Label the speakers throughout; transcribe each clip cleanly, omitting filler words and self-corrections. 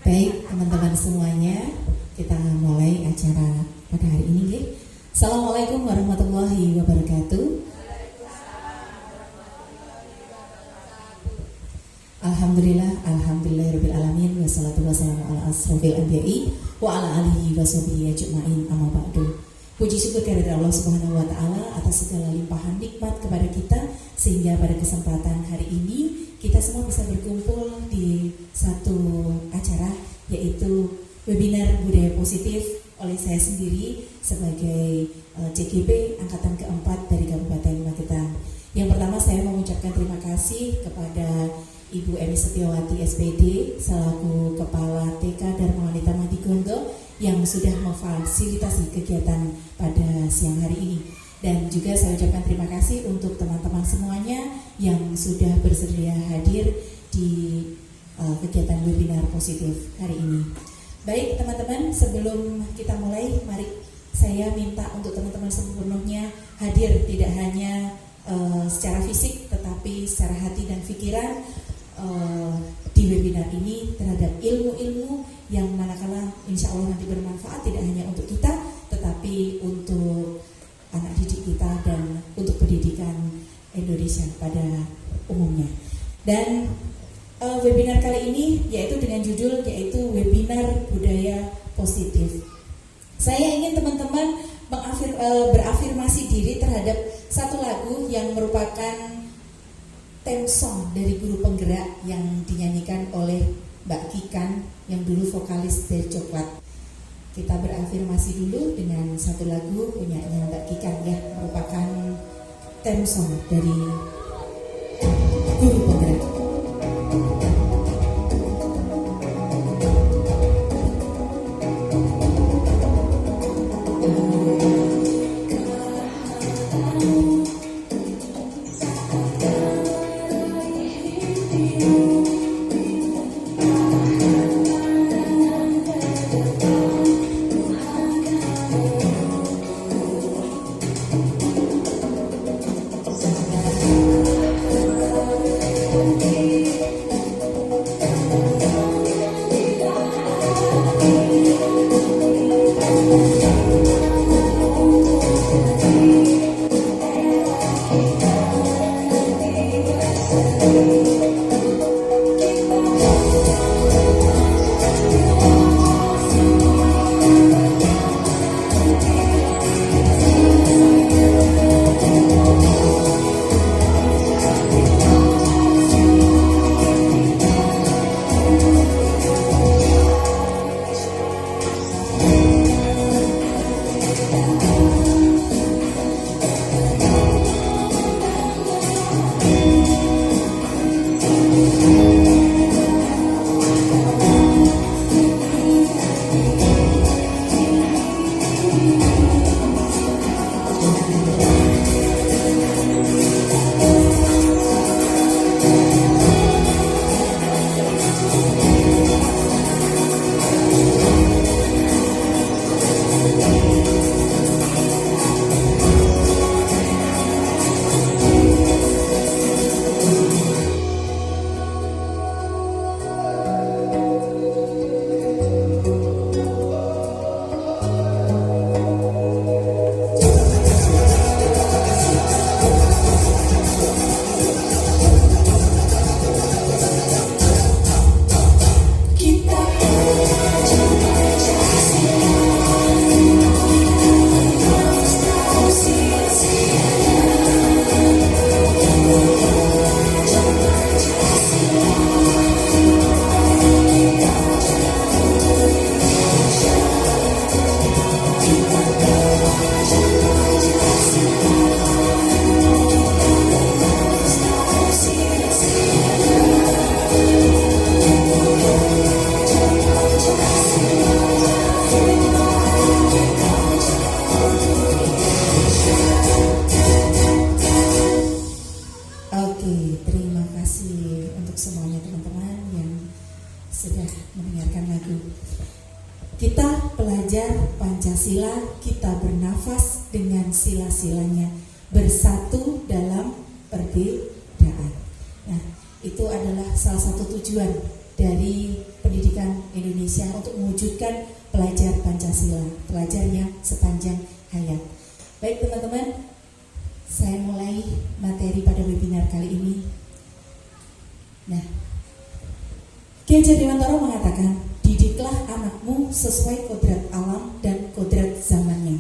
Speaker 1: Baik teman-teman semuanya, kita mulai acara pada hari ini. Assalamualaikum warahmatullahi wabarakatuh. Alhamdulillahirabbil alamin, wassalatu wassalamu ala asrofil anbiya'i wa ala alihi washabihi ajmain, amma ba'du. Puji syukur kehadirat Allah Subhanahu wa taala atas segala limpahan nikmat kepada kita, sehingga pada kesempatan hari ini kita semua bisa berkumpul di satu acara, yaitu webinar budaya positif oleh saya sendiri sebagai CGP angkatan keempat dari Kabupaten Magetan. Yang pertama, saya mengucapkan terima kasih kepada Ibu Emi Setiawati SPD selaku Kepala TK Dharma Wanita Madigondo yang sudah memfasilitasi kegiatan pada siang hari ini. Dan juga saya ucapkan terima kasih untuk teman-teman semuanya yang sudah bersedia hadir di kegiatan webinar positif hari ini. Baik teman-teman, sebelum kita mulai, mari saya minta untuk teman-teman sepenuhnya hadir, tidak hanya secara fisik tetapi secara hati dan pikiran di webinar ini terhadap ilmu-ilmu yang manakala insya Allah nanti bermanfaat tidak hanya untuk kita tetapi untuk anak didik kita dan untuk pendidikan Indonesia pada umumnya. Dan webinar kali ini yaitu dengan judul yaitu webinar budaya positif. Saya ingin teman-teman berafirmasi diri terhadap satu lagu yang merupakan theme song dari guru penggerak yang dinyanyikan oleh Mbak Kikan yang dulu vokalis dari Coklat. Kita berafirmasi dulu dengan satu lagu punyanya Mbak Kikan ya, merupakan theme song dari guru penggerak. Kita pelajar Pancasila, kita bernafas dengan sila-silanya, bersatu dalam perbedaan. Nah, itu adalah salah satu tujuan dari pendidikan Indonesia untuk mewujudkan pelajar Pancasila, pelajarnya sepanjang hayat. Baik teman-teman, saya mulai materi pada webinar kali ini. Nah, Ki Hajar Dewantara mengatakan, didiklah anakmu sesuai kodrat alam dan kodrat zamannya.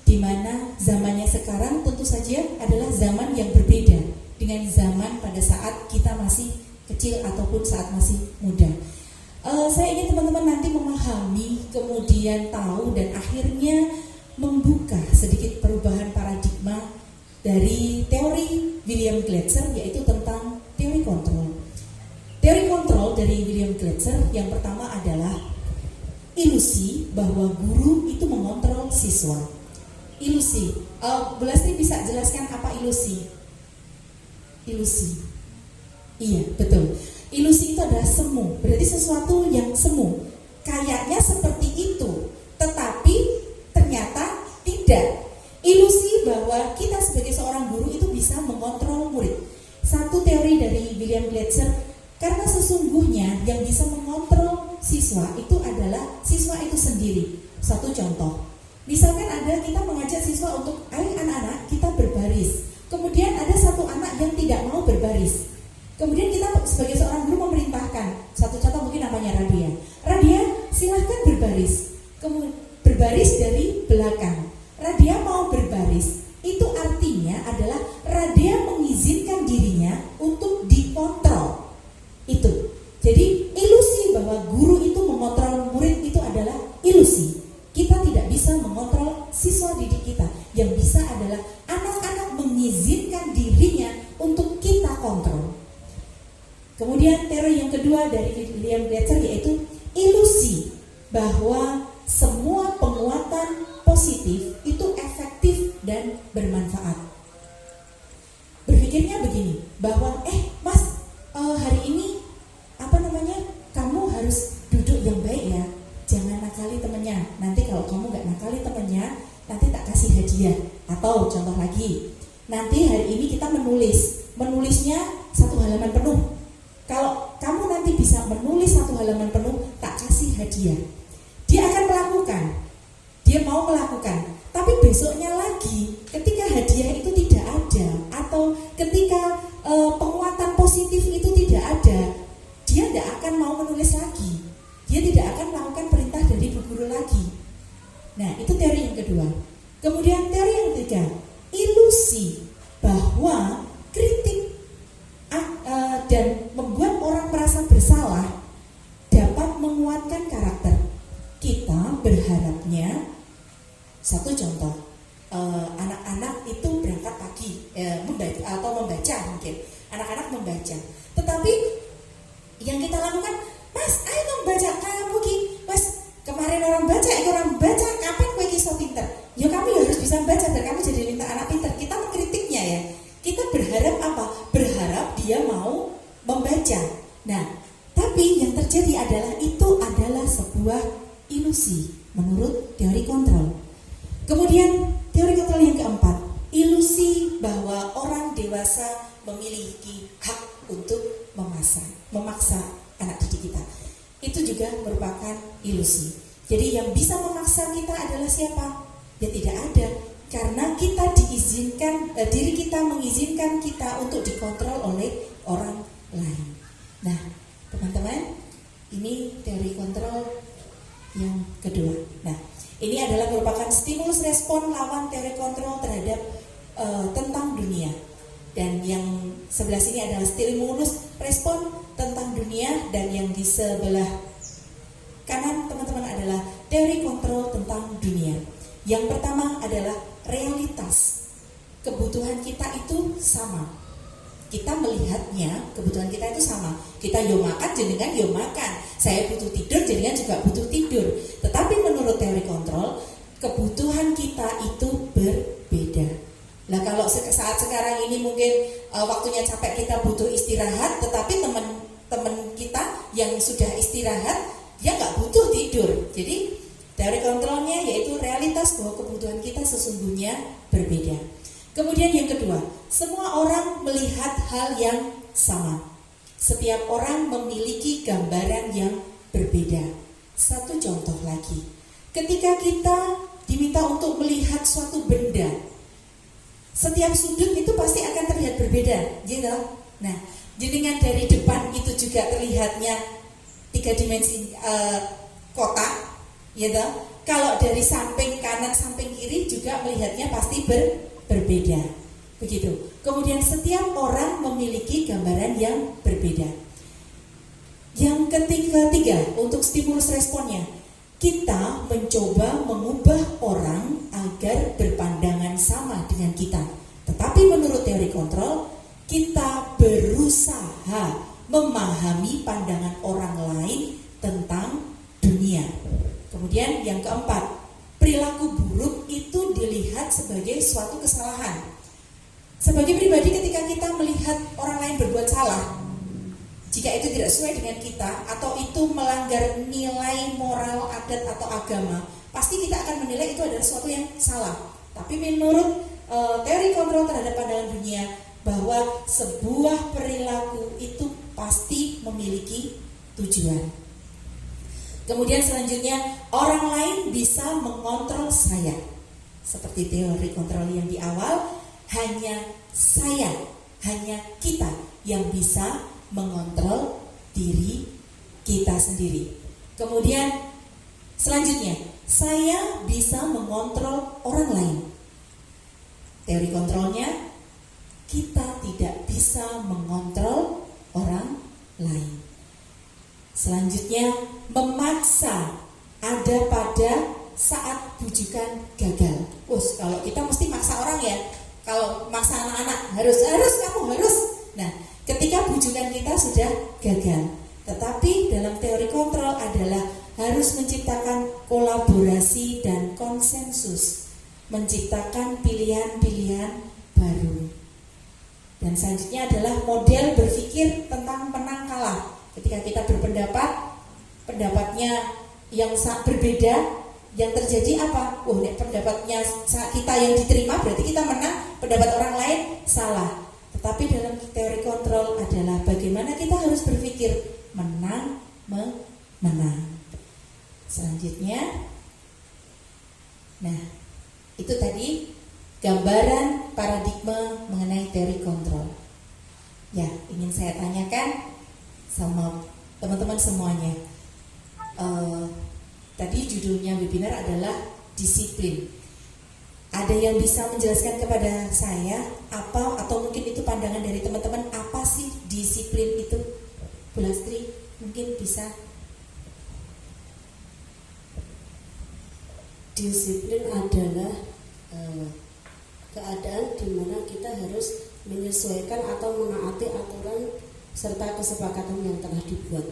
Speaker 1: Di mana zamannya sekarang tentu saja adalah zaman yang berbeda dengan zaman pada saat kita masih kecil ataupun saat masih muda. Saya ingin teman-teman nanti memahami, kemudian tahu dan akhirnya membuka sedikit perubahan paradigma dari teori William Glasser, yaitu tentang teori kontrol. Teori kontrol dari William Glasser yang pertama adalah ilusi bahwa guru itu mengontrol siswa. Ilusi, Bu Lastri bisa jelaskan apa ilusi? Ilusi, iya betul. Ilusi itu adalah semu, berarti sesuatu yang semu. Kayaknya seperti itu, tetapi ternyata tidak. Ilusi bahwa kita sebagai seorang guru itu bisa mengontrol murid. Satu teori dari William Glasser, karena sesungguhnya yang bisa mengontrol siswa itu adalah siswa itu sendiri. Satu contoh, misalkan kita mengajak siswa untuk, ayo anak-anak kita berbaris. Kemudian ada satu anak yang tidak mau berbaris. Kemudian kita sebagai seorang guru memerintahkan, satu contoh mungkin namanya Radia. Radia, silahkan berbaris. Kemudian berbaris dari belakang. Radia mau berbaris. Itu artinya adalah Radia mengizinkan dirinya untuk dikontrol. Itu. Jadi ilusi bahwa guru itu mengontrol murid itu adalah ilusi. Kita tidak bisa mengontrol siswa didik kita. Yang bisa adalah anak-anak mengizinkan dirinya untuk kita kontrol. Kemudian teori yang kedua dari William Glasser yaitu ilusi bahwa semua penguatan positif itu efektif dan bermanfaat. Berpikirnya begini, bahwa Mas, hari ini kamu harus duduk yang baik ya, jangan nakali temennya. Nanti kalau kamu gak nakali temennya, nanti tak kasih hadiah. Atau contoh lagi, nanti hari ini kita menulisnya 1 halaman penuh. Kalau kamu nanti bisa menulis 1 halaman penuh, tak kasih hadiah. Dia akan melakukan, dia mau melakukan. Tapi besoknya lagi, ketika hadiah itu tidak ada, atau ketika penguatan positif itu tidak ada, dia tidak akan mau menulis lagi. Dia tidak akan melakukan perintah dari bu guru lagi. Nah, itu teori yang kedua. Kemudian teori yang ketiga, ilusi bahwa kritik dan membuat orang merasa bersalah dapat menguatkan karakter. Kita berharapnya, satu contoh, anak-anak itu berangkat pagi membaca mungkin. Anak-anak membaca. Tetapi yang kita lakukan, Mas, ayo membaca kamu ki. Mas, kemarin orang baca, kapan kowe ki iso pinter? Ya kamu harus bisa baca dan kamu jadi minta anak pinter. Kita mengkritiknya ya. Kita berharap apa? Berharap dia mau membaca. Nah, tapi yang terjadi adalah itu adalah sebuah ilusi menurut teori kontrol. Kemudian teori kontrol yang keempat, ilusi bahwa orang dewasa memiliki hak untuk memaksa anak didik kita. Itu juga merupakan ilusi. Jadi yang bisa memaksa kita adalah siapa? Ya tidak ada. Karena kita diizinkan, diri kita mengizinkan kita untuk dikontrol oleh orang lain. Nah, teman-teman, ini teori kontrol yang kedua. Nah, ini adalah merupakan stimulus respon lawan teori kontrol terhadap tentang dunia. Dan yang sebelah sini adalah stimulus respon tentang dunia, dan yang di sebelah kanan teman-teman adalah teori kontrol tentang dunia. Yang pertama adalah realitas. Kebutuhan kita itu sama. Kita melihatnya, kebutuhan kita itu sama. Kita yo makan, jenengan yo makan. Saya butuh tidur, jenengan juga butuh tidur. Tetapi menurut teori kontrol, kebutuhan kita itu berbeda. Nah, kalau saat sekarang ini mungkin waktunya capek, kita butuh istirahat, tetapi teman-teman kita yang sudah istirahat, dia nggak butuh tidur. Jadi teori kontrolnya yaitu realitas bahwa kebutuhan kita sesungguhnya berbeda. Kemudian yang kedua, semua orang melihat hal yang sama. Setiap orang memiliki gambaran yang berbeda. Satu contoh lagi, ketika kita diminta untuk melihat suatu benda, setiap sudut itu pasti akan terlihat berbeda, gitu. Nah, jenengan dari depan itu juga terlihatnya 3 dimensi kotak, gitu. Kalau dari samping kanan, samping kiri juga melihatnya pasti berbeda, begitu. Kemudian setiap orang memiliki gambaran yang berbeda. Yang ketiga, untuk stimulus responnya, kita mencoba mengubah orang agar berpandangan sama dengan kita. Tetapi menurut teori kontrol, kita berusaha memahami pandangan orang lain tentang dunia. Kemudian yang keempat, perilaku buruk itu dilihat sebagai suatu kesalahan. Sebagai pribadi, ketika kita melihat orang lain berbuat salah, jika itu tidak sesuai dengan kita atau itu melanggar nilai moral, adat atau agama, pasti kita akan menilai itu adalah sesuatu yang salah. Tapi menurut teori kontrol terhadap pandangan dunia, bahwa sebuah perilaku itu pasti memiliki tujuan. Kemudian selanjutnya, orang lain bisa mengontrol saya. Seperti teori kontrol yang di awal, hanya saya, hanya kita yang bisa mengontrol diri kita sendiri. Kemudian selanjutnya, saya bisa mengontrol orang lain. Teori kontrolnya, kita tidak bisa mengontrol orang lain. Selanjutnya, memaksa ada pada saat bujukan gagal. Kalau kita mesti maksa orang ya. Kalau maksa anak-anak harus kamu harus. Nah, ketika bujukan kita sudah gagal. Tetapi dalam teori kontrol adalah harus menciptakan kolaborasi dan konsensus, menciptakan pilihan-pilihan baru. Dan selanjutnya adalah model berpikir tentang menang kalah. Ketika kita berpendapat, pendapatnya yang berbeda, yang terjadi apa? Pendapatnya kita yang diterima berarti kita menang, pendapat orang lain salah. Tetapi dalam teori kontrol adalah bagaimana kita harus berpikir menang, menang. Selanjutnya, nah itu tadi gambaran paradigma mengenai teori kontrol. Ya, ingin saya tanyakan sama teman-teman semuanya. Tadi judulnya webinar adalah disiplin. Ada yang bisa menjelaskan kepada saya apa, atau mungkin itu pandangan dari teman-teman, apa sih disiplin itu? Bu Lastri mungkin bisa.
Speaker 2: Disiplin adalah keadaan di mana kita harus menyesuaikan atau menaati aturan serta kesepakatan yang telah dibuat.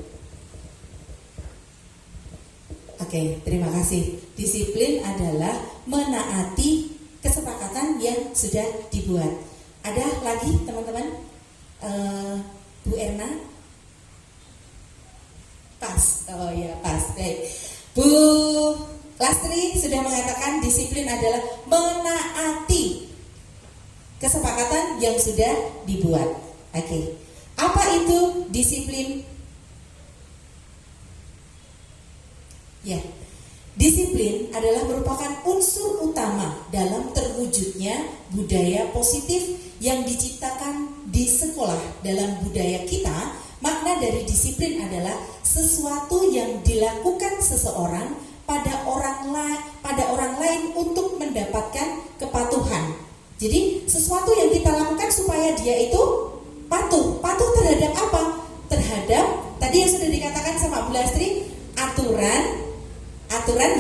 Speaker 1: Oke, terima kasih. Disiplin adalah menaati kesepakatan yang sudah dibuat. Ada lagi teman-teman? Bu Erna? Pas. Oh ya, pas. Baik. Bu Lastri sudah mengatakan disiplin adalah menaati kesepakatan yang sudah dibuat. Oke. Apa itu disiplin? Ya, disiplin adalah merupakan unsur utama dalam terwujudnya budaya positif yang diciptakan di sekolah. Dalam budaya kita, makna dari disiplin adalah sesuatu yang dilakukan seseorang pada orang lain untuk mendapatkan kepatuhan. Jadi sesuatu yang kita lakukan supaya dia itu patuh terhadap apa? Terhadap tadi yang sudah dikatakan sama Bu Lastri, aturan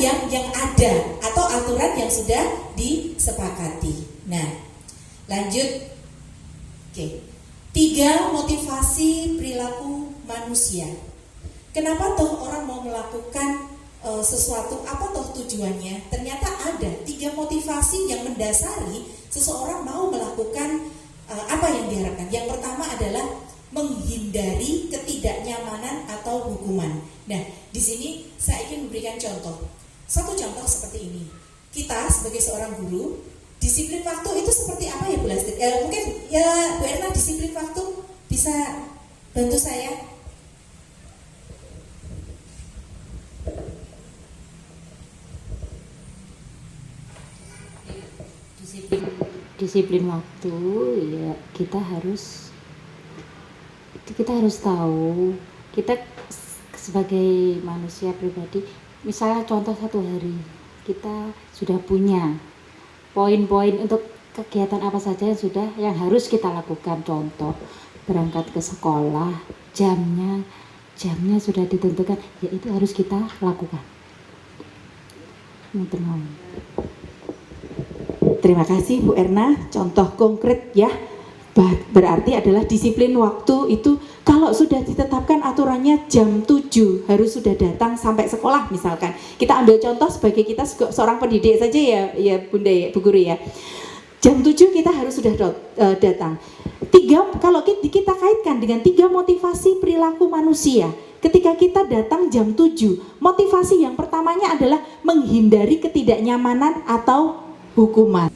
Speaker 1: yang ada atau aturan yang sudah disepakati. Nah, lanjut. Oke. 3 motivasi perilaku manusia. Kenapa toh orang mau melakukan sesuatu, apa toh tujuannya? Ternyata ada 3 motivasi yang mendasari seseorang mau melakukan apa yang diharapkan. Yang pertama adalah menghindari ketidaknyamanan atau hukuman. Nah, di sini saya ingin memberikan contoh. Satu contoh seperti ini. Kita sebagai seorang guru, disiplin waktu itu seperti apa ya Bu Lastri? Mungkin ya Bu Erna, disiplin waktu bisa Bantu saya.
Speaker 3: Disiplin waktu, ya kita harus tahu, kita sebagai manusia pribadi, misalnya contoh satu hari kita sudah punya poin-poin untuk kegiatan apa saja yang harus kita lakukan. Contoh berangkat ke sekolah, jamnya sudah ditentukan, ya itu harus kita lakukan.
Speaker 1: Terima kasih Bu Erna, contoh konkret ya. Berarti adalah disiplin waktu itu kalau sudah ditetapkan aturannya jam 7 harus sudah datang sampai sekolah misalkan. Kita ambil contoh sebagai kita seorang pendidik saja ya Bunda ya, Bu Guru ya. Jam 7 kita harus sudah datang. Kalau kita kaitkan dengan 3 motivasi perilaku manusia. Ketika kita datang jam 7, motivasi yang pertamanya adalah menghindari ketidaknyamanan atau hukuman.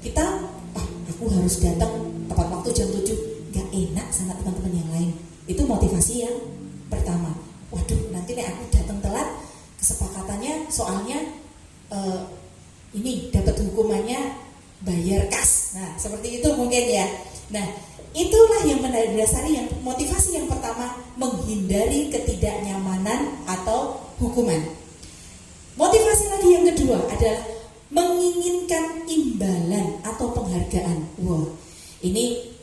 Speaker 1: Aku harus datang tepat waktu jam 7, gak enak sama teman-teman yang lain. Itu motivasi yang pertama. Waduh, nanti nih aku datang telat, kesepakatannya soalnya ini dapat hukumannya bayar kas. Nah, seperti itu mungkin ya. Nah, itulah yang mendasari yang motivasi yang pertama, menghindari ketidaknyamanan atau hukuman. Motivasi lagi yang kedua adalah menginginkan imbalan atau penghargaan. Wah, ini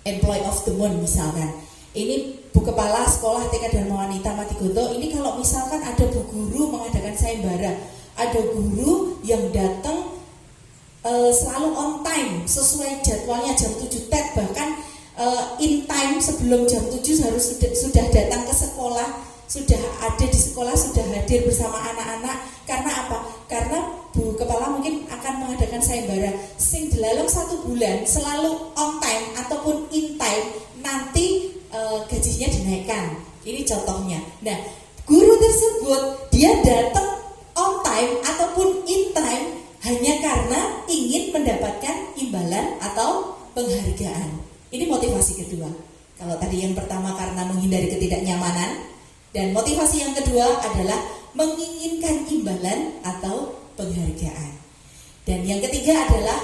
Speaker 1: employee of the month misalkan. Ini Bu Kepala Sekolah TK Dharma Wanita Matigondo. Ini kalau misalkan ada Bu Guru mengadakan sayembara, ada guru yang datang selalu on time sesuai jadwalnya jam 7 TET, bahkan in time sebelum jam 7 harus sudah datang ke sekolah, sudah ada di sekolah, sudah hadir bersama anak-anak. Karena apa? Karena Bu Kepala mungkin akan mengadakan sayembara sing dalam 1 bulan selalu on time ataupun in time, nanti gajinya dinaikkan. Ini contohnya. Nah, guru tersebut dia datang on time ataupun in time hanya karena ingin mendapatkan imbalan atau penghargaan. Ini motivasi kedua. Kalau tadi yang pertama karena menghindari ketidaknyamanan, dan motivasi yang kedua adalah menginginkan imbalan atau penghargaan. Dan yang ketiga adalah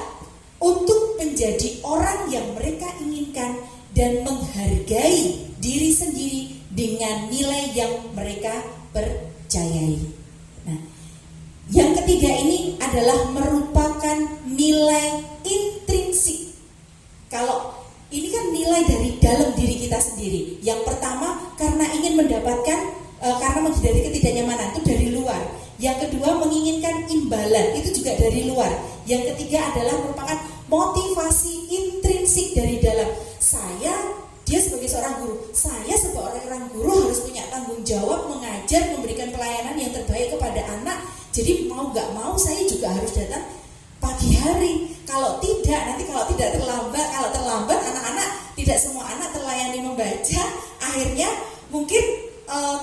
Speaker 1: untuk menjadi orang yang mereka inginkan dan menghargai diri sendiri dengan nilai yang mereka percayai. Nah, yang ketiga ini adalah merupakan nilai intrinsik. Kalau ini kan nilai dari dalam diri kita sendiri. Yang pertama karena ingin mendapatkan, karena menghindari ketidaknyamanan itu dari luar. Yang kedua menginginkan imbalan, itu juga dari luar. Yang ketiga adalah merupakan motivasi intrinsik dari dalam. Dia sebagai seorang guru, saya sebagai orang guru harus punya tanggung jawab mengajar, memberikan pelayanan yang terbaik kepada anak. Jadi mau gak mau saya juga harus datang pagi hari. Kalau tidak terlambat anak-anak, tidak semua anak terlayani membaca, akhirnya mungkin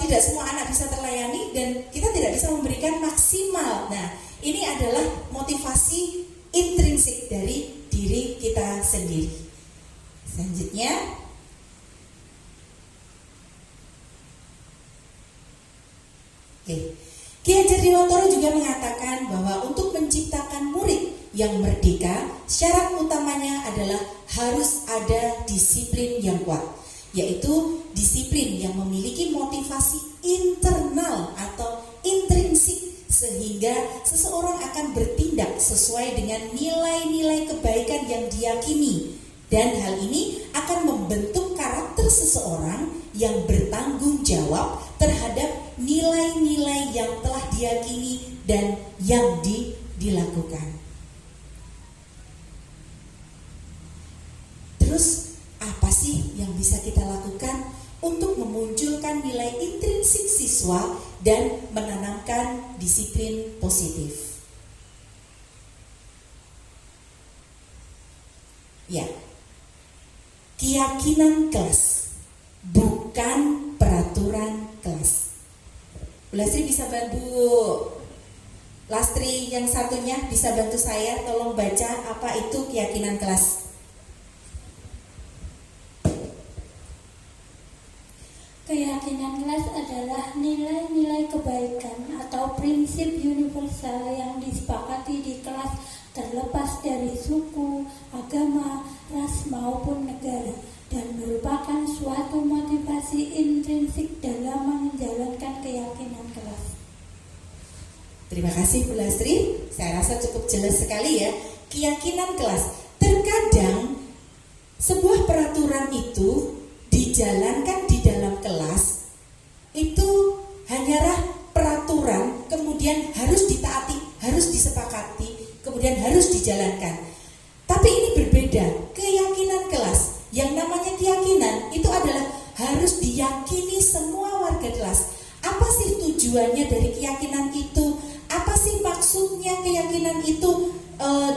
Speaker 1: tidak semua anak bisa terlayani dan kita tidak bisa memberikan maksimal. Nah, ini adalah motivasi intrinsik dari diri kita sendiri. Selanjutnya, Ki Hajar Dewantara juga mengatakan bahwa untuk menciptakan murid yang merdeka, syarat utamanya adalah harus ada disiplin yang kuat, yaitu disiplin yang memiliki motivasi internal atau intrinsik, sehingga seseorang akan bertindak sesuai dengan nilai-nilai kebaikan yang diyakini, dan hal ini akan membentuk karakter seseorang yang bertanggung jawab terhadap nilai-nilai yang telah diyakini dan yang dilakukan. Terus apa sih yang bisa kita lakukan untuk memunculkan nilai intrinsik siswa dan menanamkan disiplin positif? Ya, keyakinan kelas, bukan peraturan kelas. Bu Lastri bisa bantu Lastri yang satunya bisa bantu saya, tolong baca apa itu keyakinan kelas.
Speaker 4: Keyakinan kelas adalah nilai-nilai kebaikan atau prinsip universal yang disepakati di kelas terlepas dari suku, agama, ras maupun negara, dan merupakan suatu motivasi intrinsik dalam menjalankan keyakinan kelas.
Speaker 1: Terima kasih Bu Lastri, saya rasa cukup jelas sekali ya. Keyakinan kelas, terkadang sebuah peraturan itu dijalankan di dalam kelas itu hanyalah peraturan, kemudian harus ditaati, harus disepakati, kemudian harus dijalankan. Tapi ini berbeda, keyakinan kelas. Yang namanya keyakinan itu adalah harus diyakini semua warga kelas. Apa sih tujuannya dari keyakinan itu? Apa sih maksudnya keyakinan itu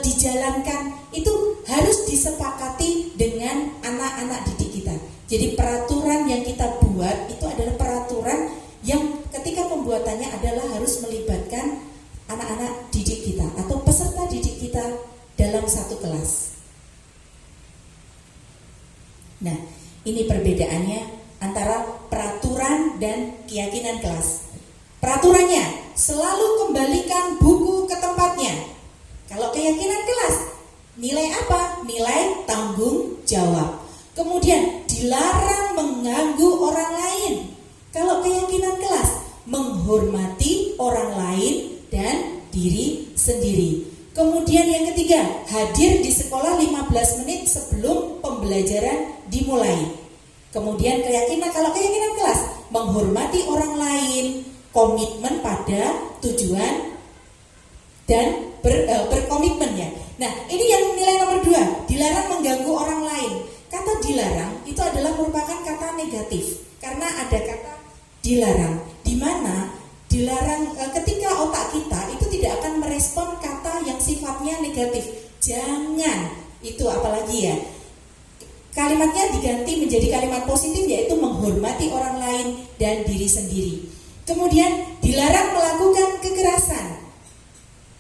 Speaker 1: dijalankan? Itu harus disepakati dengan anak-anak didik kita. Jadi peraturan yang kita buat itu adalah peraturan yang ketika pembuatannya adalah harus melibatkan anak-anak didik kita atau peserta didik kita dalam satu kelas. Nah, ini perbedaannya antara peraturan dan keyakinan kelas. Peraturannya, selalu kembalikan buku ke tempatnya. Kalau keyakinan kelas, nilai apa? Nilai tanggung jawab. Kemudian dilarang mengganggu orang lain. Kalau keyakinan kelas, menghormati orang lain dan diri sendiri. Kemudian yang ketiga, hadir di sekolah 15 menit sebelum pembelajaran dimulai. Kemudian kalau keyakinan kelas, menghormati orang lain, komitmen pada tujuan dan berkomitmen ya. Nah, ini yang nilai nomor 2, dilarang mengganggu orang lain. Kata dilarang itu adalah merupakan kata negatif karena ada kata dilarang, di mana dilarang ketika otak kita itu tidak akan merespon kata yang sifatnya negatif. Jangan, itu apalagi ya. Kalimatnya diganti menjadi kalimat positif, yaitu menghormati orang lain dan diri sendiri. Kemudian dilarang melakukan kekerasan.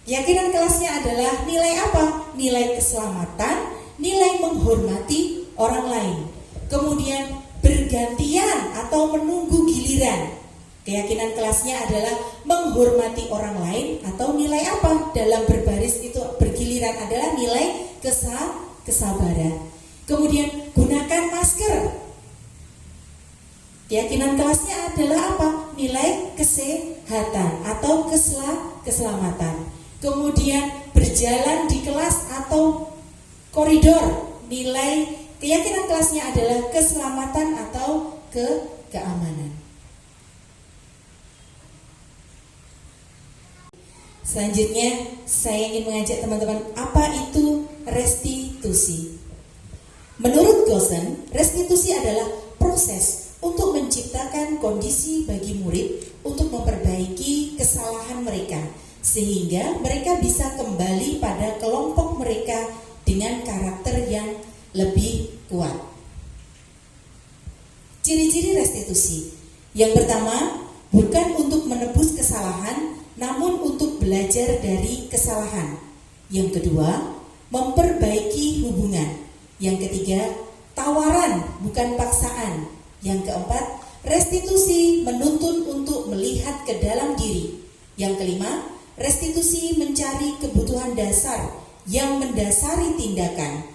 Speaker 1: Keyakinan kelasnya adalah nilai apa? Nilai keselamatan, nilai menghormati orang lain. Kemudian bergantian atau menunggu giliran. Keyakinan kelasnya adalah menghormati orang lain atau nilai apa? Dalam berbaris itu bergiliran adalah nilai kesabaran. Kemudian gunakan masker. Keyakinan kelasnya adalah apa? Nilai kesehatan atau keselamatan. Kemudian berjalan di kelas atau koridor. Nilai keyakinan kelasnya adalah keselamatan atau keamanan. Selanjutnya saya ingin mengajak teman-teman, apa itu restitusi? Menurut Gosen, restitusi adalah proses untuk menciptakan kondisi bagi murid untuk memperbaiki kesalahan mereka sehingga mereka bisa kembali pada kelompok mereka dengan karakter yang lebih kuat. Ciri-ciri restitusi. Yang pertama, bukan untuk menebus kesalahan, namun untuk belajar dari kesalahan. Yang kedua, memperbaiki hubungan. Yang ketiga, tawaran bukan paksaan. Yang keempat, restitusi menuntun untuk melihat ke dalam diri. Yang kelima, restitusi mencari kebutuhan dasar yang mendasari tindakan.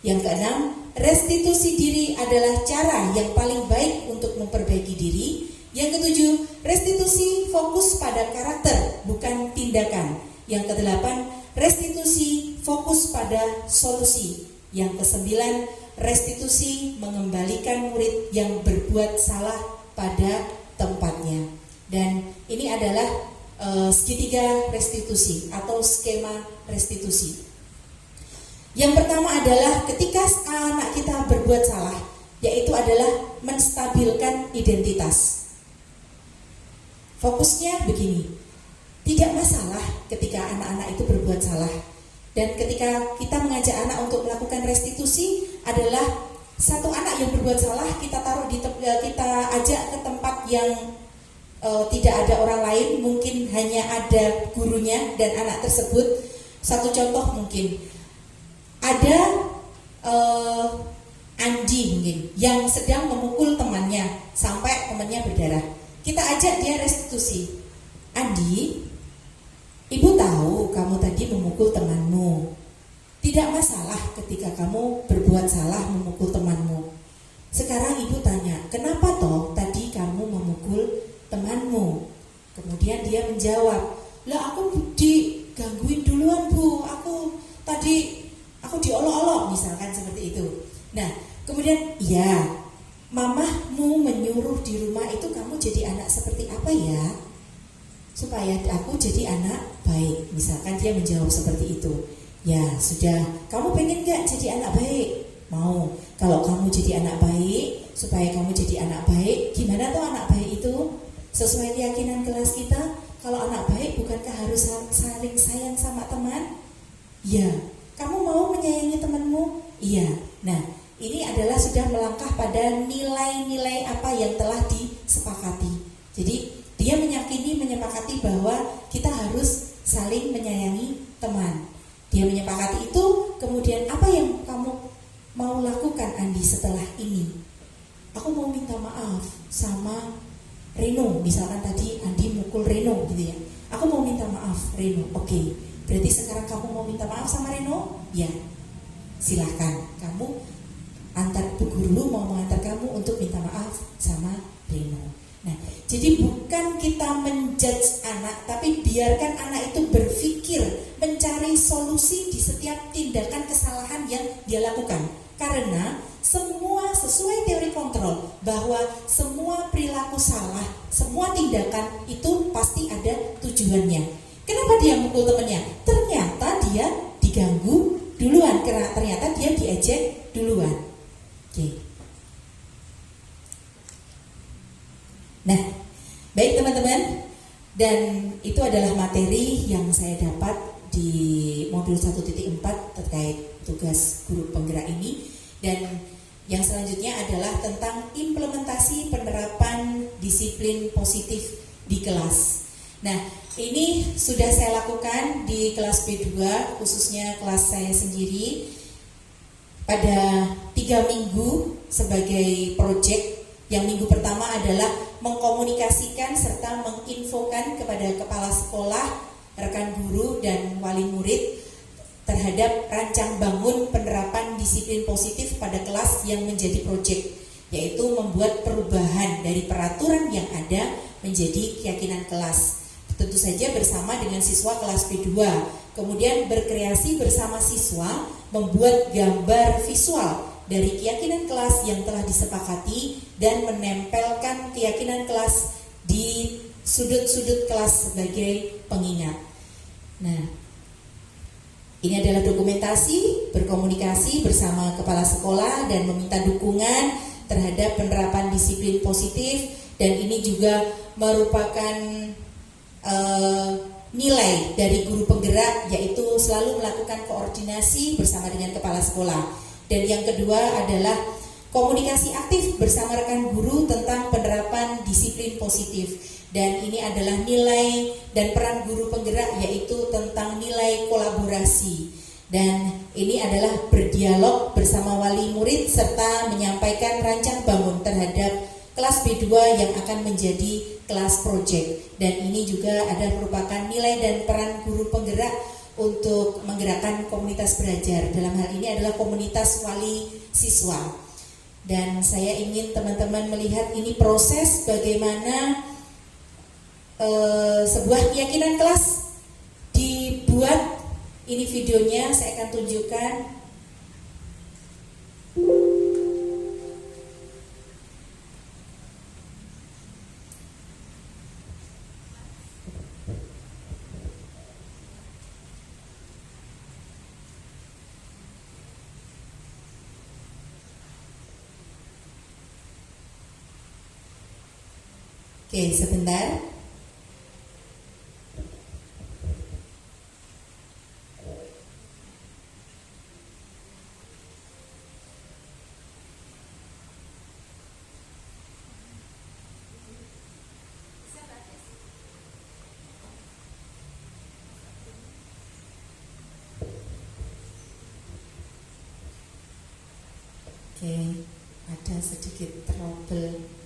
Speaker 1: Yang keenam, restitusi diri adalah cara yang paling baik untuk memperbaiki diri. Yang ketujuh, restitusi fokus pada karakter bukan tindakan. Yang kedelapan, restitusi fokus pada solusi. Yang kesembilan, restitusi mengembalikan murid yang berbuat salah pada tempatnya. Dan ini adalah segitiga restitusi atau skema restitusi. Yang pertama adalah ketika anak kita berbuat salah, yaitu adalah menstabilkan identitas. Fokusnya begini, tidak masalah ketika anak-anak itu berbuat salah. Dan ketika kita mengajak anak untuk melakukan restitusi adalah satu anak yang berbuat salah kita taruh kita ajak ke tempat yang tidak ada orang lain, mungkin hanya ada gurunya dan anak tersebut. Satu contoh mungkin ada Andi mungkin yang sedang memukul temannya sampai berdiskusi, Andi, ibu tahu kamu tadi memukul temanmu. Tidak masalah ketika kamu berbuat salah memukul temanmu. Sekarang ibu tanya, kenapa toh tadi kamu memukul temanmu? Kemudian dia menjawab, lah aku digangguin duluan bu, aku diolok-olok, misalkan seperti itu. Nah, kemudian ya, mamahmu menyuruh di rumah itu kamu jadi anak seperti apa ya? Supaya aku jadi anak baik. Misalkan dia menjawab seperti itu. Ya sudah, kamu pengen gak jadi anak baik? Mau. Kalau kamu jadi anak baik, supaya kamu jadi anak baik, gimana tuh anak baik itu? Sesuai keyakinan kelas kita, kalau anak baik bukankah harus saling sayang sama teman? Ya. Kamu mau menyayangi temanmu? Iya. Nah, ini adalah sudah melangkah pada nilai-nilai apa yang telah disepakati. Jadi dia menyepakati bahwa kita harus saling menyayangi teman. Dia menyepakati itu, kemudian apa yang kamu mau lakukan Andi setelah ini? Aku mau minta maaf sama Reno, misalkan tadi Andi mukul Reno gitu ya. Aku mau minta maaf Reno, oke. Berarti sekarang kamu mau minta maaf sama Reno? Ya, silahkan. Kamu Bu guru mau mengantar kamu untuk minta maaf sama Reno. Nah, jadi bukan kita menjudge anak, tapi biarkan anak itu berpikir, mencari solusi di setiap tindakan kesalahan yang dia lakukan. Karena semua sesuai teori kontrol, bahwa semua perilaku salah, semua tindakan itu pasti ada tujuannya. Kenapa dia mukul temannya? Ternyata dia diganggu duluan, karena ternyata dia diejek duluan. Oke. Nah, baik teman-teman, dan itu adalah materi yang saya dapat di modul 1.4 terkait tugas guru penggerak ini. Dan yang selanjutnya adalah tentang implementasi penerapan disiplin positif di kelas. Nah, ini sudah saya lakukan di kelas B2, khususnya kelas saya sendiri, pada 3 minggu sebagai proyek. Yang minggu pertama adalah mengkomunikasikan serta menginfokan kepada kepala sekolah, rekan guru, dan wali murid terhadap rancang bangun penerapan disiplin positif pada kelas yang menjadi proyek, yaitu membuat perubahan dari peraturan yang ada menjadi keyakinan kelas. Tentu saja bersama dengan siswa kelas B2. Kemudian berkreasi bersama siswa membuat gambar visual dari keyakinan kelas yang telah disepakati dan menempelkan keyakinan kelas di sudut-sudut kelas sebagai pengingat. Nah, ini adalah dokumentasi, berkomunikasi bersama kepala sekolah dan meminta dukungan terhadap penerapan disiplin positif, dan ini juga merupakan nilai dari guru penggerak, yaitu selalu melakukan koordinasi bersama dengan kepala sekolah. Dan yang kedua adalah komunikasi aktif bersama rekan guru tentang penerapan disiplin positif. Dan ini adalah nilai dan peran guru penggerak, yaitu tentang nilai kolaborasi. Dan ini adalah berdialog bersama wali murid serta menyampaikan rancang bangun terhadap kelas B2 yang akan menjadi kelas project. Dan ini juga merupakan nilai dan peran guru penggerak untuk menggerakkan komunitas belajar. Dalam hal ini adalah komunitas wali siswa. Dan saya ingin teman-teman melihat ini proses bagaimana sebuah keyakinan kelas dibuat. Ini videonya saya akan tunjukkan. Oke, sebentar. Oke, ada sedikit trouble.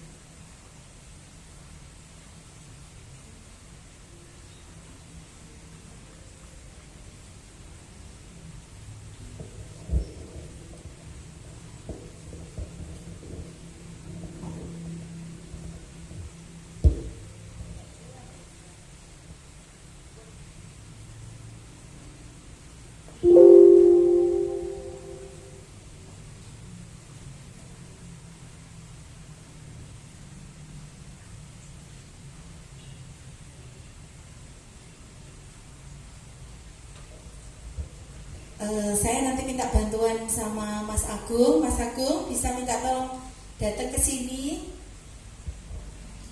Speaker 1: Saya nanti minta bantuan sama Mas Agung. Mas Agung bisa minta tolong datang ke sini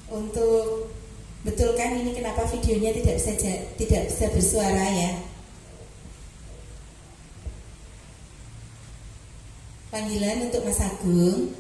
Speaker 1: untuk betulkan ini kenapa videonya tidak bisa bersuara ya. Panggilan untuk Mas Agung.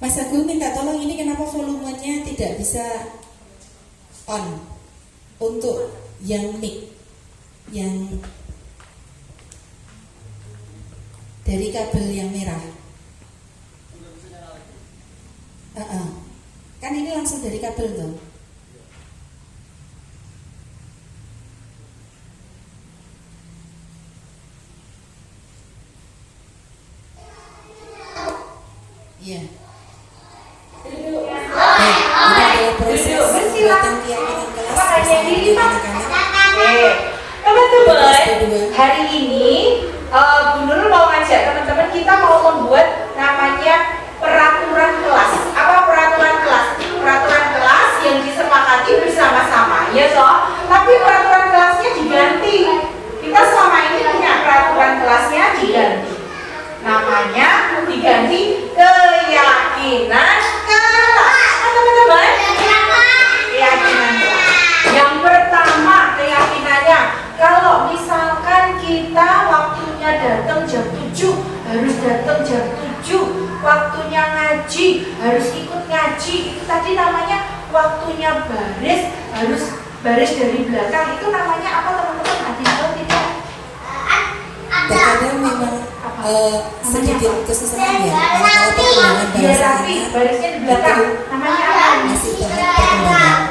Speaker 1: Mas Agung minta tolong ini kenapa volumenya tidak bisa on untuk yang mic yang dari kabel yang merah. Kan ini langsung dari kabel tuh. Iya. Baik, ini adalah proses pembuatan keyakinan kelas bersama dengan anak-anak.
Speaker 5: Teman-teman, hari ini Bu Nurul mau ngajak teman-teman, kita mau membuat namanya peraturan kelas. Apa peraturan kelas? Peraturan kelas yang disepakati bersama-sama, ya toh. Tapi peraturan kelasnya diganti. Kita selama ini punya peraturan kelasnya diganti. Namanya diganti keyakinan kelas. Teman-teman, keyakinan kelas. Yang pertama keyakinannya, kalau misalkan kita waktunya datang jam 7, harus datang jam 7. Waktunya ngaji, harus ikut ngaji. Itu tadi namanya waktunya baris, harus baris dari belakang. Itu namanya apa teman-teman? Ada tahu tidak?
Speaker 1: Terkadang memang sedikit kesusahan ya, kalau perkembangan
Speaker 5: Biar
Speaker 1: bahasa
Speaker 5: rapi,
Speaker 1: anak
Speaker 5: barisnya di belakang. Namanya apa?
Speaker 1: masih tahap perkembangan.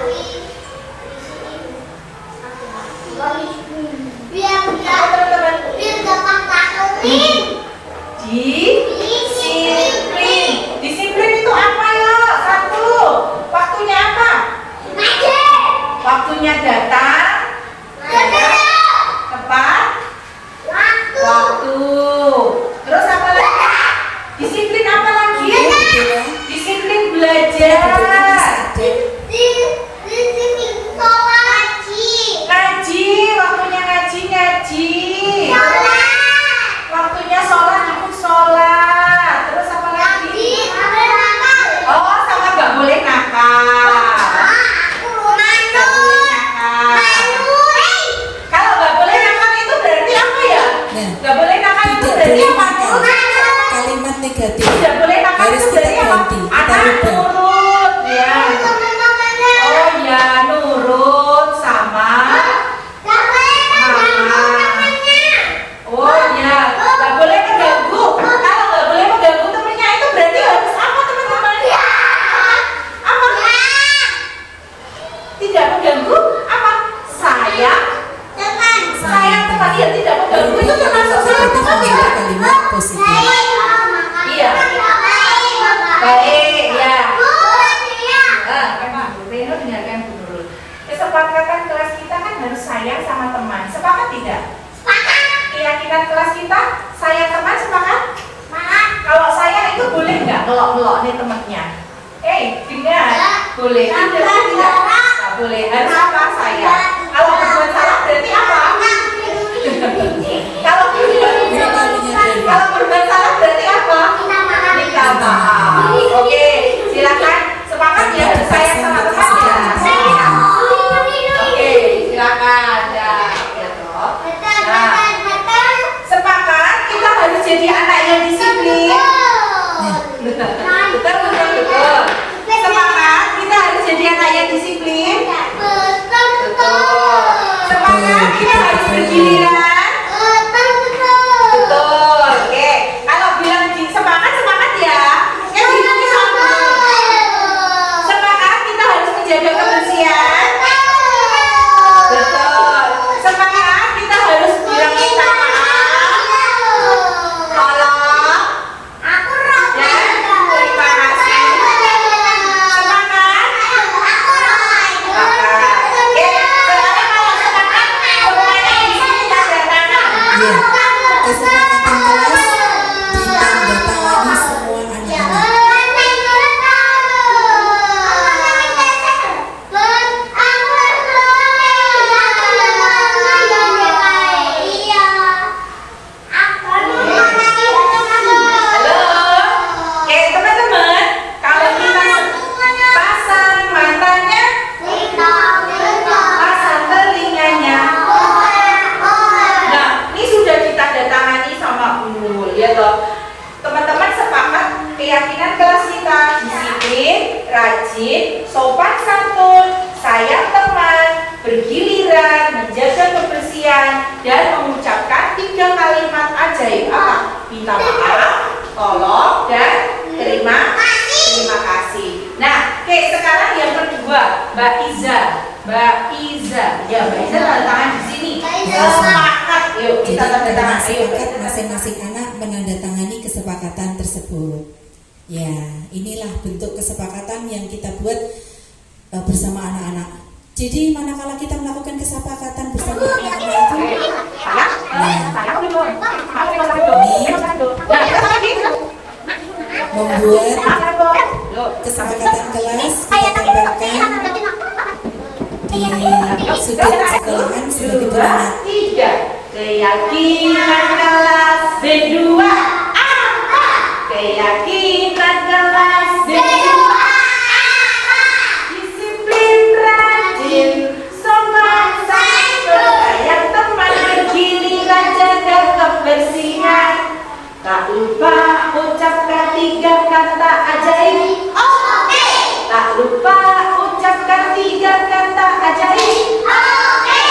Speaker 5: Disiplin. Disiplin itu apa ya? Satu, waktunya apa? Waktunya datang. Tepat. Waktu. Terus apa lagi? Disiplin apa lagi? Disiplin belajar. Ngaji, waktunya ngaji. Waktunya sholat, ikut sholat. Terus apa lagi? Oh, sama gak boleh nakal. Gak boleh nakal. Kalau gak boleh nakal itu berarti apa ya?
Speaker 1: Nah,
Speaker 5: Gak boleh nakal itu
Speaker 1: tidak
Speaker 5: berarti
Speaker 1: boleh
Speaker 5: apa?
Speaker 1: nakal. Kalimat negatif
Speaker 5: Tidak boleh nakal
Speaker 1: harus
Speaker 5: itu
Speaker 1: kita
Speaker 5: berarti apa?
Speaker 1: ganti, kita
Speaker 5: Anak
Speaker 1: rubah.
Speaker 5: nurut, ya. Oh ya, nurut sama mama. Oh ya, nggak boleh mengganggu. Kalau nggak boleh mengganggu temennya itu berarti harus apa teman-teman? Apa? Tidak mengganggu? Apa? Sayang teman ya, tidak mengganggu itu termasuk sayang
Speaker 1: seperti
Speaker 5: teman ya?
Speaker 1: menggunakan kalimat positif.
Speaker 5: Iya. Baik, ya. Emang Bu Reno dengarkan Bu Nurul. Kesepakatan kelas kita kan harus sayang sama teman. Sepakat tidak? Keyakinan kelas kita sayang teman, sepakat? Kalau sayang itu boleh nggak ngelok-ngelok nih temennya? Dengar. Boleh. Tidak. Nggak boleh. Harus apa? Sayang. Kalau berbuat salah berarti apa? Kalau berbuat salah berarti apa? Minta maaf. Giliran? Betul. Oke. Kalau bilang semangat, semangat ya. Yang gini sama. Semangat kita harus menjaga kebersihan. Betul. Semangat kita harus bilang minta maaf. Tolong. Dan terima kasih. Semangat. Oke. Sekarang kalau semangat, semuanya di sini tanda tangan.
Speaker 1: Ya, kesepakatan kelas ditandatangani semua anak-anak.
Speaker 5: Halo. Oke, teman-teman, kalau kita pasang matanya, pasang telinganya. Nah, ini sudah ditandatangani sama Bu Nurul, ya toh. Teman-teman sepakat keyakinan kelas kita disiplin, rajin, sopan santun, sayang teman, bergiliran, menjaga kebersihan, dan mengucapkan 3 kalimat ajaib apa? Minta maaf, tolong, dan terima kasih. Nah, oke, sekarang yang kedua, Mbak Iza. Ya, Mbak Iza tanda tangan di sini. Sepakat, yuk
Speaker 1: Jadi
Speaker 5: kita tanda tangan.
Speaker 1: dengan
Speaker 5: Ayo,
Speaker 1: sepakat masing-masing anak menandatangani kesepakatan tersebut. Ya, inilah bentuk kesepakatan yang kita buat bersama anak-anak. Jadi manakala kita melakukan kesepakatan bersama anak-anak itu, membuat kesepakatan kelas kita tempelkan di sudut sekolahan sebagai pengingat.
Speaker 5: 3. Keyakinan kelas berdua apa? Keyakinan kelas berdua apa? Disiplin, rajin, sopan santun, sayang teman, bergiliran, jaga kebersihan. Tak lupa ucapkan 3 kata ajaib. Oke. Tak lupa ucapkan 3 kata ajaib. Oke.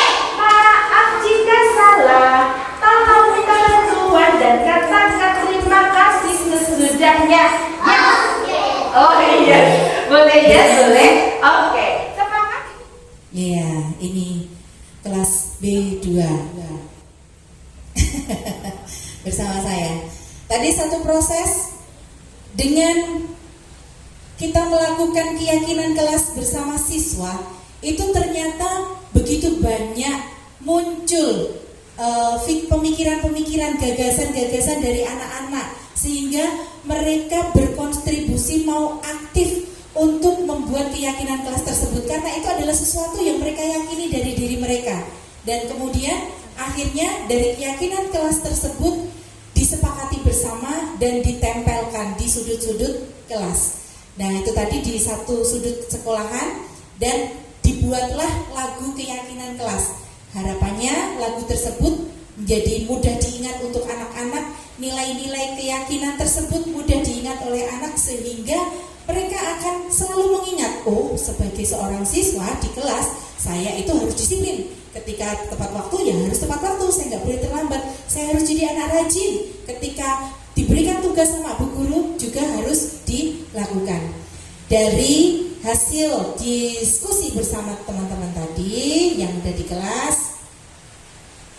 Speaker 5: Maaf jika salah, tolong minta bantuan dan katakan terima kasih sesudahnya. Oh iya, boleh ya, boleh. Oke. Semangat.
Speaker 1: Ya, ini kelas B2 bersama saya. Tadi satu proses dengan kita melakukan keyakinan kelas bersama siswa, itu ternyata begitu banyak muncul pemikiran-pemikiran, gagasan-gagasan dari anak-anak, sehingga mereka berkontribusi mau aktif untuk membuat keyakinan kelas tersebut, karena itu adalah sesuatu yang mereka yakini dari diri mereka. Dan kemudian akhirnya dari keyakinan kelas tersebut disepakati bersama dan ditempelkan di sudut-sudut kelas. Nah, itu tadi di satu sudut sekolahan, dan dibuatlah lagu keyakinan kelas. Harapannya lagu tersebut menjadi mudah diingat untuk anak-anak, nilai-nilai keyakinan tersebut mudah diingat oleh anak, sehingga mereka akan selalu mengingat, oh, sebagai seorang siswa di kelas, saya itu harus disiplin. Ketika tepat waktu, ya harus tepat waktu, saya nggak boleh terlambat. Saya harus jadi anak rajin. Ketika diberikan tugas sama bu guru, juga harus dilakukan. Dari hasil diskusi bersama teman-teman tadi yang ada di kelas,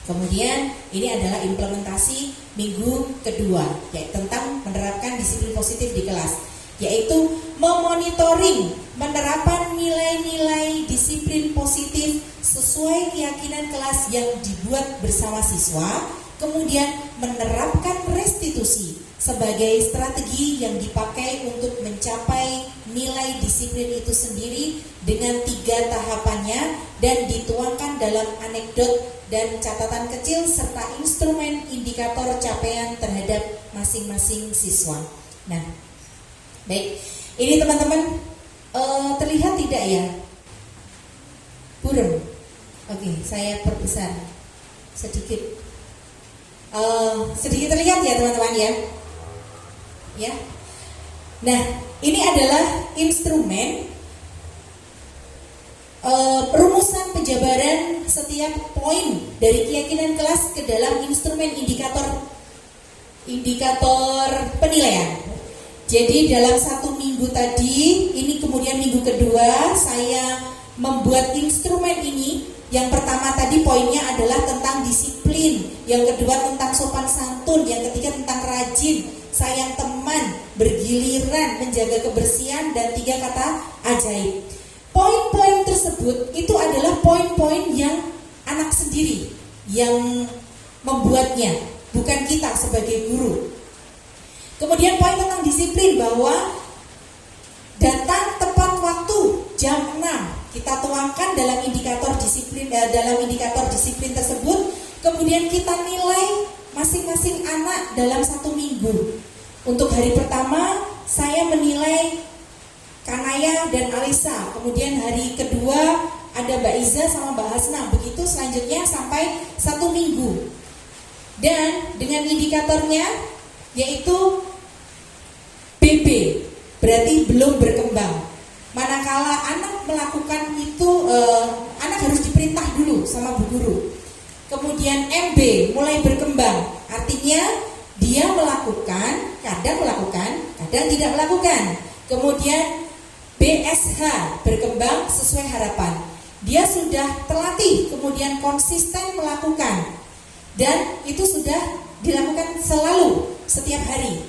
Speaker 1: kemudian ini adalah implementasi minggu kedua, yaitu tentang menerapkan disiplin positif di kelas, yaitu memonitoring penerapan nilai-nilai disiplin positif sesuai keyakinan kelas yang dibuat bersama siswa, kemudian menerapkan restitusi sebagai strategi yang dipakai untuk mencapai nilai disiplin itu sendiri dengan 3 tahapannya, dan dituangkan dalam anekdot dan catatan kecil serta instrumen indikator capaian terhadap masing-masing siswa. Nah, baik, ini teman-teman terlihat tidak ya? Burem. Oke, saya perbesar sedikit. Sedikit terlihat ya teman-teman ya? Ya. Nah, ini adalah instrumen rumusan penjabaran setiap poin dari keyakinan kelas ke dalam instrumen indikator penilaian. Jadi dalam 1 minggu tadi, ini kemudian minggu kedua saya membuat instrumen ini. Yang pertama tadi poinnya adalah tentang disiplin, yang kedua tentang sopan santun, yang ketiga tentang rajin, sayang teman, bergiliran, menjaga kebersihan, dan 3 kata ajaib. Poin-poin tersebut itu adalah poin-poin yang anak sendiri yang membuatnya, bukan kita sebagai guru. Kemudian poin tentang disiplin, bahwa datang tepat waktu jam 6 kita tuangkan dalam indikator disiplin tersebut. Kemudian kita nilai masing-masing anak dalam 1 minggu. Untuk hari pertama saya menilai Kanaya dan Alisa. Kemudian hari kedua ada Mbak Iza sama Mbak Hasna. Begitu selanjutnya sampai 1 minggu. Dan dengan indikatornya yaitu BB, berarti belum berkembang. Manakala anak melakukan itu, anak harus diperintah dulu sama bu guru. Kemudian MB mulai berkembang, artinya dia melakukan, kadang tidak melakukan. Kemudian BSH berkembang sesuai harapan. Dia sudah terlatih, kemudian konsisten melakukan, dan itu sudah dilakukan selalu setiap hari.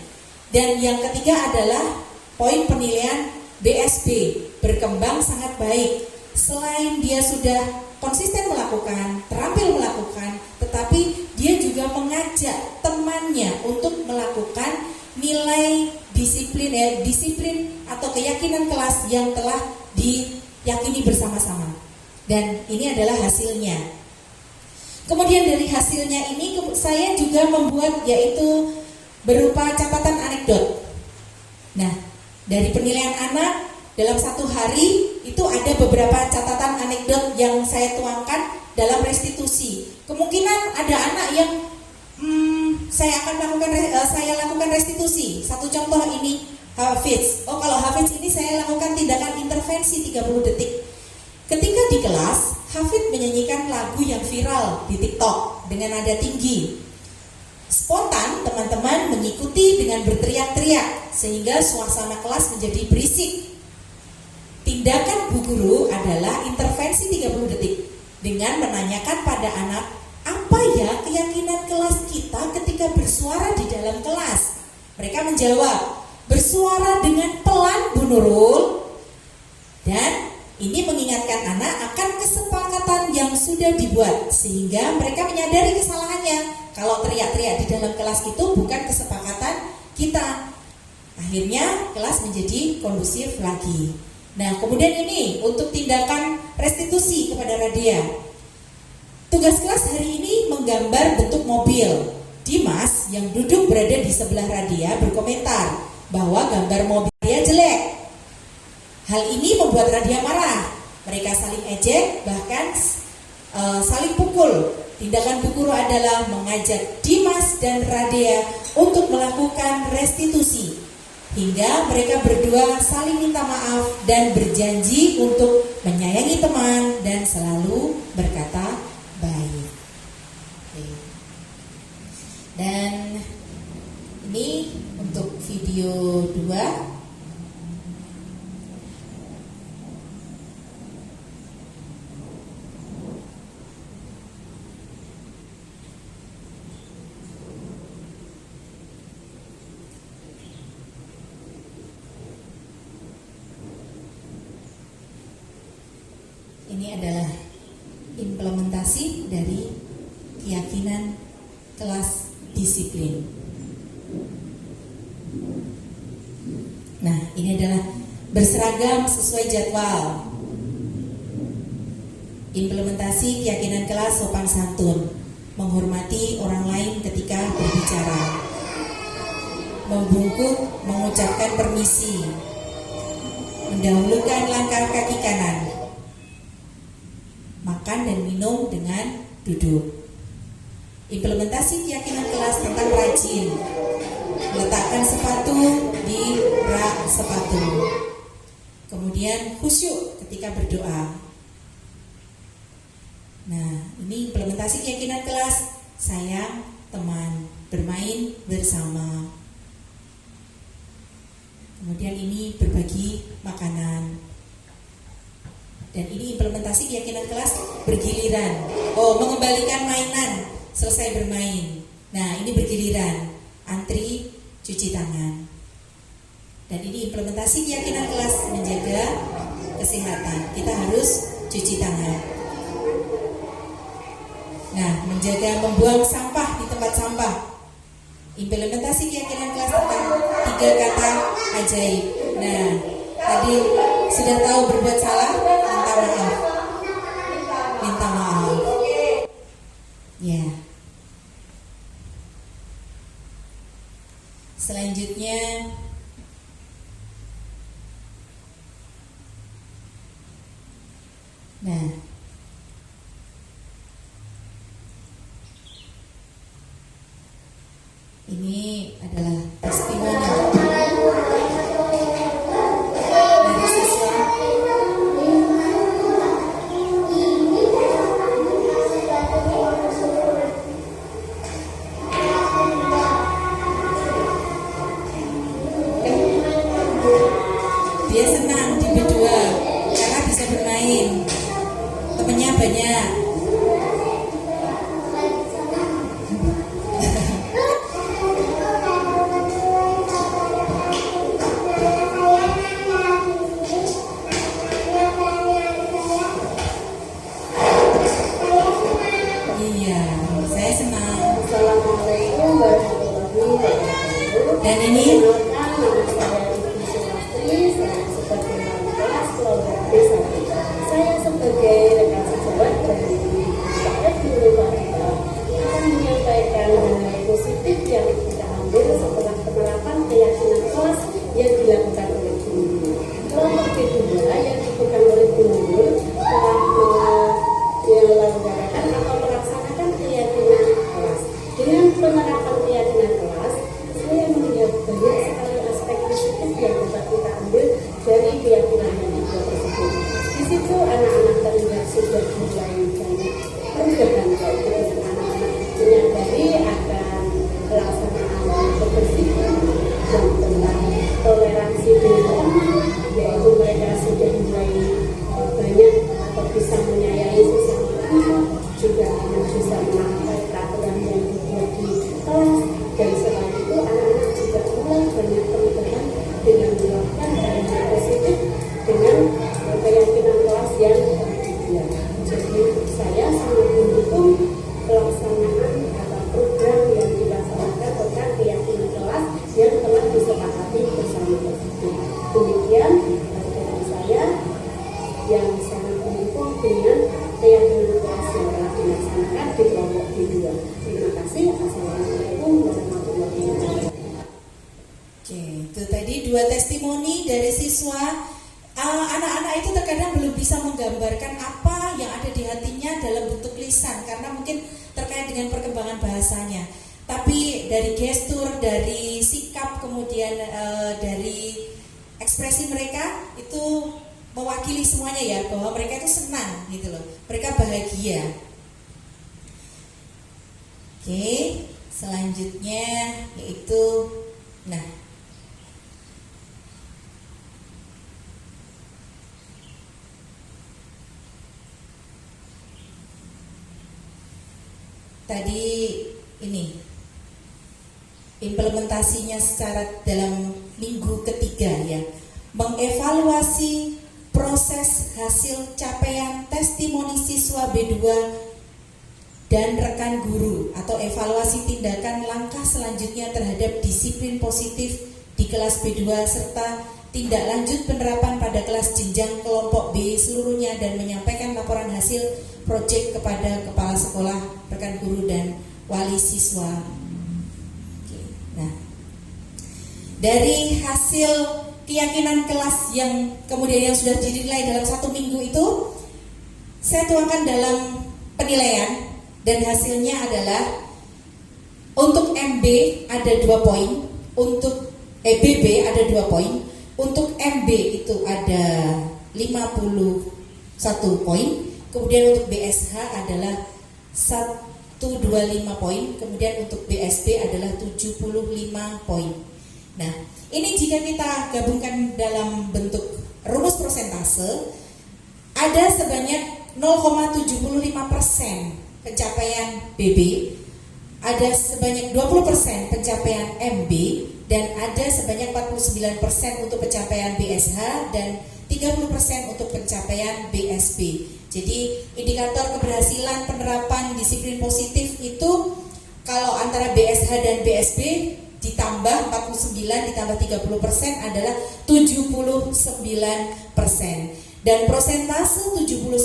Speaker 1: Dan yang ketiga adalah poin penilaian BSB, berkembang sangat baik. Selain dia sudah konsisten melakukan, terampil melakukan, tetapi dia juga mengajak temannya untuk melakukan nilai disiplin atau keyakinan kelas yang telah diyakini bersama-sama. Dan ini adalah hasilnya. Kemudian dari hasilnya ini saya juga membuat yaitu berupa catatan anekdot. Nah, dari penilaian anak dalam 1 hari itu ada beberapa catatan anekdot yang saya tuangkan dalam restitusi. Kemungkinan ada anak yang saya lakukan restitusi. Satu contoh ini Hafiz. Kalau Hafiz ini saya lakukan tindakan intervensi 30 detik. Ketika di kelas, Hafiz menyanyikan lagu yang viral di TikTok dengan nada tinggi. Spontan teman-teman mengikuti dengan berteriak-teriak sehingga suasana kelas menjadi berisik. Tindakan bu guru adalah intervensi 30 detik dengan menanyakan pada anak, apa ya keyakinan kelas kita ketika bersuara di dalam kelas? Mereka menjawab, bersuara dengan pelan Bu Nurul. Dan ini mengingatkan anak akan kesepakatan yang sudah dibuat sehingga mereka menyadari kesalahannya. Kalau teriak-teriak di dalam kelas itu bukan kesepakatan kita. Akhirnya kelas menjadi kondusif lagi. Nah, kemudian ini untuk tindakan restitusi kepada Radia. Tugas kelas hari ini menggambar bentuk mobil. Dimas yang duduk berada di sebelah Radia berkomentar bahwa gambar mobil Radia jelek. Hal ini membuat Radia marah. Mereka saling ejek, bahkan saling pukul. Tindakan bu guru adalah mengajak Dimas dan Radia untuk melakukan restitusi. Hingga mereka berdua saling minta maaf dan berjanji untuk menyayangi teman dan selalu berkata baik. Dan ini untuk video 2. Ini adalah implementasi dari keyakinan kelas disiplin. Nah, ini adalah berseragam sesuai jadwal. Implementasi keyakinan kelas sopan santun, menghormati orang lain ketika berbicara, membungkuk, mengucapkan permisi, mendahulukan langkah kaki kanan, makan dan minum dengan duduk. Implementasi keyakinan kelas tentang rajin, meletakkan sepatu di rak sepatu. Kemudian khusyuk ketika berdoa, Nah, ini implementasi keyakinan kelas, sayang teman, bermain bersama. Kemudian ini berbagi makanan. Dan ini implementasi keyakinan kelas bergiliran. Oh, mengembalikan mainan selesai bermain. Nah, ini bergiliran. Antri, cuci tangan. Dan ini implementasi keyakinan kelas menjaga kesehatan. Kita harus cuci tangan. Nah, menjaga membuang sampah di tempat sampah. Implementasi keyakinan kelas tentang 3 kata ajaib. Nah, tadi sudah tahu berbuat salah, minta maaf. Minta maaf. Ya. Selanjutnya ini adalah testimoni dari siswa. Dia senang di B2 karena bisa bermain, temennya banyak. Iya, saya senang.
Speaker 2: Assalamualaikum warahmatullahi wabarakatuh.
Speaker 1: Dan ini
Speaker 2: saya sebagai rekan sejawat dari Pak Guru Warga akan menyampaikan hal positif yang kita ambil setelah penerapan keyakinan kelas yang dilakukan oleh guru. Kelompok kedua yang dilakukan oleh guru telah menyelenggarakan atau melaksanakan keyakinan kelas. Dengan penerapan keyakinan kelas, saya melihat banyak sekali aspek positif yang dapat kita ambil dari keyakinan yang kita tersebut. Di situ anak-anak terlihat sudah mulai banyak perubahan, yaitu anak-anak menyadari akan pelaksanaan kebersihan dan tentang toleransi lingkungan, yaitu mereka sudah mulai banyak atau bisa menyayangi sesama, juga bisa memakai peraturan yang dibuat di kelas, dan selain itu anak-anak juga mulai banyak perubahan dengan melakukan hal positif dengan keyakinan kelas yang tersedia. Jadi saya sangat mendukung pelaksanaan atau program yang dilaksanakan tentang keyakinan kelas yang telah disepakati bersama tersebut. Demikian dari saya yang sangat mendukung dengan keyakinan kelas yang telah dilaksanakan di kelompok kedua. Terima kasih. Assalamualaikum warahmatullahi wabarakatuh.
Speaker 1: Oke, itu tadi 2 testimoni dari siswa. Anak-anak itu terkadang belum bisa menggambarkan apa yang ada di hatinya dalam bentuk lisan karena mungkin terkait dengan perkembangan bahasanya. Tapi dari gestur, dari sikap, kemudian dari ekspresi mereka itu mewakili semuanya ya, bahwa mereka itu senang gitu loh. Mereka bahagia. Oke, selanjutnya yaitu tadi ini implementasinya secara dalam minggu ketiga ya, mengevaluasi proses hasil capaian testimoni siswa B2 dan rekan guru atau evaluasi tindakan langkah selanjutnya terhadap disiplin positif di kelas B2 serta tindak lanjut penerapan pada kelas jenjang kelompok B seluruhnya dan menyampaikan laporan hasil proyek kepada kepala sekolah, rekan guru dan wali siswa. Nah, dari hasil keyakinan kelas yang kemudian yang sudah dinilai dalam 1 minggu itu, saya tuangkan dalam penilaian dan hasilnya adalah untuk MB ada 2 poin, untuk BB ada 2 poin, untuk MB itu ada 51 poin, Kemudian untuk BSH adalah 125 poin, kemudian untuk BSB adalah 75 poin. Nah, ini jika kita gabungkan dalam bentuk rumus persentase, ada sebanyak 0,75% pencapaian BB, ada sebanyak 20% pencapaian MB, dan ada sebanyak 49% untuk pencapaian BSH dan 30% untuk pencapaian BSB. Jadi indikator keberhasilan penerapan disiplin positif itu kalau antara BSH dan BSB ditambah 49 ditambah 30% adalah 79%. Dan persentase 79%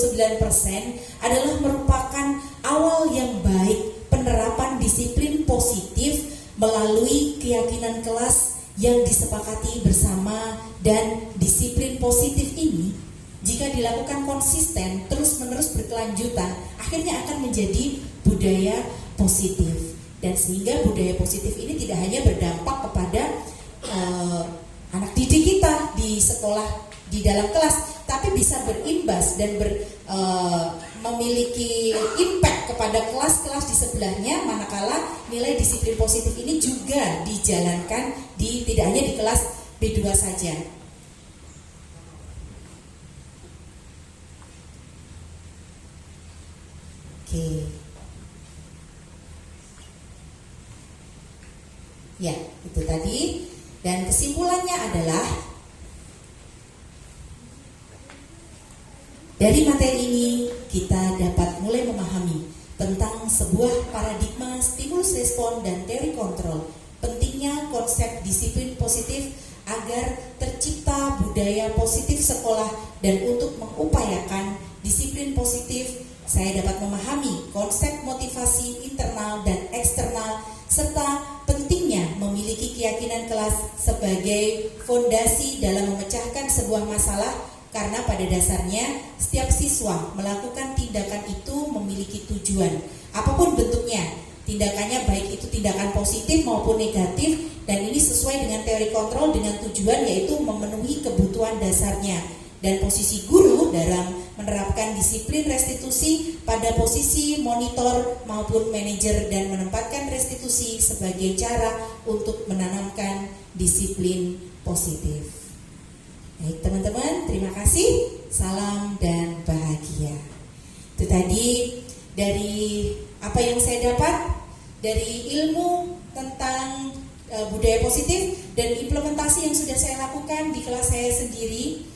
Speaker 1: adalah merupakan awal yang baik penerapan disiplin positif melalui keyakinan kelas yang disepakati bersama, dan disiplin positif ini jika dilakukan konsisten terus-menerus berkelanjutan akhirnya akan menjadi budaya positif. Dan sehingga budaya positif ini tidak hanya berdampak kepada anak didik kita di sekolah, di dalam kelas, tapi bisa berimbas dan memiliki impact kepada kelas-kelas di sebelahnya, manakala nilai disiplin positif ini juga dijalankan tidak hanya di kelas B2 saja. Oke. Ya, itu tadi. Dan kesimpulannya adalah dari materi ini kita dapat mulai memahami tentang sebuah paradigma stimulus respon dan teori kontrol, pentingnya konsep disiplin positif agar tercipta budaya positif sekolah, dan untuk mengupayakan disiplin positif saya dapat memahami konsep motivasi internal dan eksternal serta pentingnya memiliki keyakinan kelas sebagai fondasi dalam memecahkan sebuah masalah. Karena pada dasarnya setiap siswa melakukan tindakan itu memiliki tujuan, apapun bentuknya, tindakannya baik itu tindakan positif maupun negatif, dan ini sesuai dengan teori kontrol dengan tujuan yaitu memenuhi kebutuhan dasarnya. Dan posisi guru dalam menerapkan disiplin restitusi pada posisi monitor maupun manajer, dan menempatkan restitusi sebagai cara untuk menanamkan disiplin positif. Baik teman-teman, terima kasih. Salam dan bahagia. Itu tadi dari apa yang saya dapat dari ilmu tentang budaya positif dan implementasi yang sudah saya lakukan di kelas saya sendiri.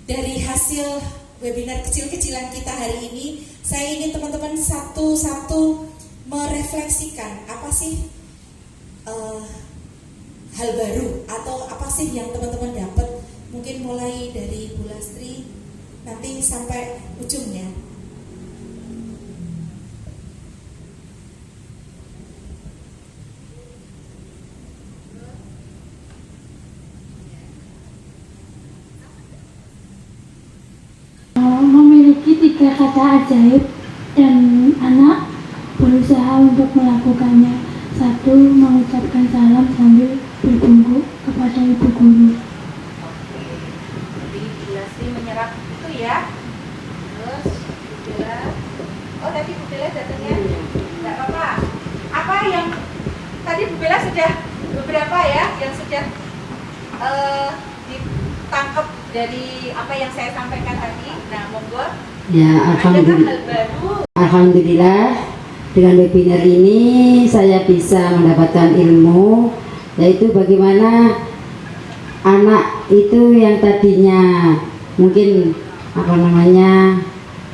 Speaker 1: Dari hasil webinar kecil-kecilan kita hari ini, saya ingin teman-teman satu-satu merefleksikan apa sih hal baru atau apa sih yang teman-teman dapat. Mungkin mulai dari Bu Lastri nanti sampai ujungnya.
Speaker 4: Memiliki 3 kata ajaib dan anak berusaha untuk melakukannya. 1. Mengucapkan salam sambil berbungkuk kepada ibu guru.
Speaker 5: Menyerap itu ya. Terus Bu Bella, oh tadi Bu Bella datangnya nggak apa-apa. Apa yang tadi Bu Bella sudah beberapa ya yang sudah ditangkap dari apa yang saya sampaikan tadi. Nah, monggo.
Speaker 6: Ya, alhamdulillah dengan webinar ini saya bisa mendapatkan ilmu, yaitu bagaimana anak itu yang tadinya mungkin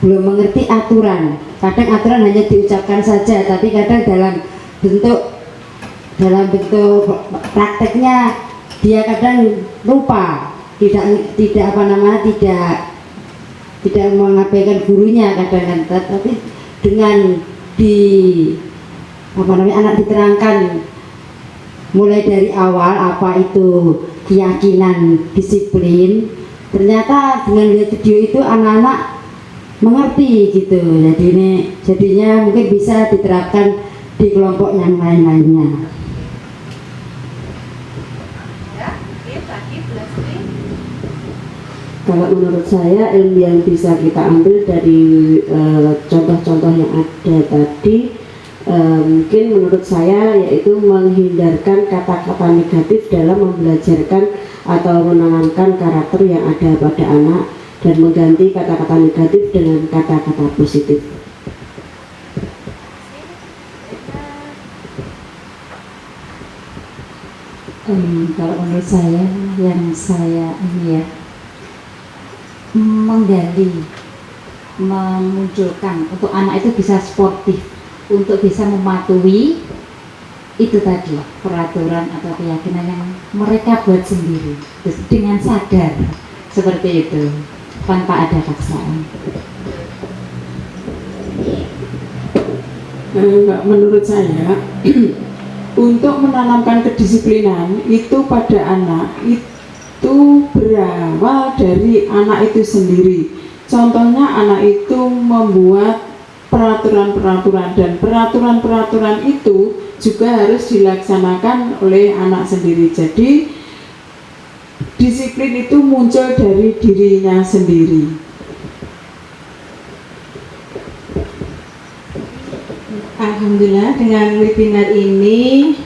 Speaker 6: belum mengerti aturan. Kadang aturan hanya diucapkan saja, tapi kadang dalam bentuk prakteknya dia kadang lupa, tidak mengabaikan gurunya kadang, tapi dengan anak diterangkan mulai dari awal apa itu keyakinan disiplin, ternyata dengan lihat video itu anak-anak mengerti gitu. Jadinya mungkin bisa diterapkan di kelompok yang lain-lainnya.
Speaker 5: Ya, oke, tadi Bu Lastri.
Speaker 6: Kalau menurut saya ilmu yang bisa kita ambil dari contoh-contoh yang ada tadi, mungkin menurut saya yaitu menghindarkan kata-kata negatif dalam membelajarkan atau menanamkan karakter yang ada pada anak dan mengganti kata-kata negatif dengan kata-kata positif.
Speaker 3: Kalau menurut saya yang saya menggali, memunculkan untuk anak itu bisa sportif, untuk bisa mematuhi itu tadi peraturan atau keyakinan yang mereka buat sendiri dengan sadar seperti itu tanpa ada paksaan.
Speaker 7: Menurut saya untuk menanamkan kedisiplinan itu pada anak itu berawal dari anak itu sendiri. Contohnya anak itu membuat peraturan-peraturan dan peraturan-peraturan itu juga harus dilaksanakan oleh anak sendiri. Jadi disiplin itu muncul dari dirinya sendiri. Alhamdulillah dengan webinar ini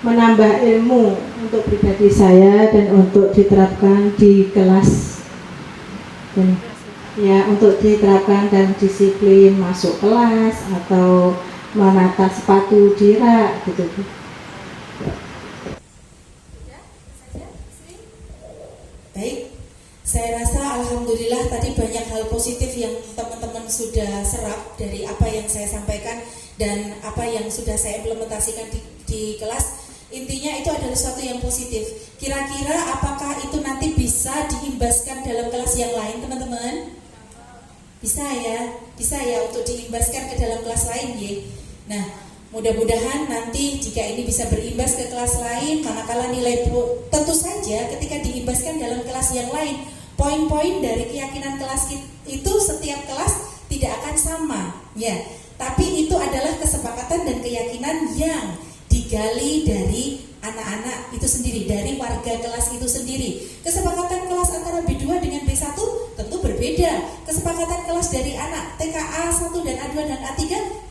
Speaker 7: menambah ilmu untuk pribadi saya dan untuk diterapkan di kelas dan ya untuk diterapkan dan disiplin masuk kelas atau menata sepatu di rak gitu.
Speaker 1: Baik, saya rasa alhamdulillah tadi banyak hal positif yang teman-teman sudah serap dari apa yang saya sampaikan dan apa yang sudah saya implementasikan di kelas. Intinya itu adalah sesuatu yang positif. Kira-kira apakah itu nanti bisa diimbaskan dalam kelas yang lain, teman-teman? Bisa ya untuk diimbaskan ke dalam kelas lain ya. Nah, mudah-mudahan nanti jika ini bisa berimbas ke kelas lain, manakala nilai tentu saja ketika diimbaskan dalam kelas yang lain, poin-poin dari keyakinan kelas itu setiap kelas tidak akan sama, ya. Tapi itu adalah kesepakatan dan keyakinan yang digali dari anak-anak itu sendiri, dari warga kelas itu sendiri. Kesepakatan kelas antara B2 dengan B1 tentu berbeda. Kesepakatan kelas dari anak TKA 1 dan A2 dan A3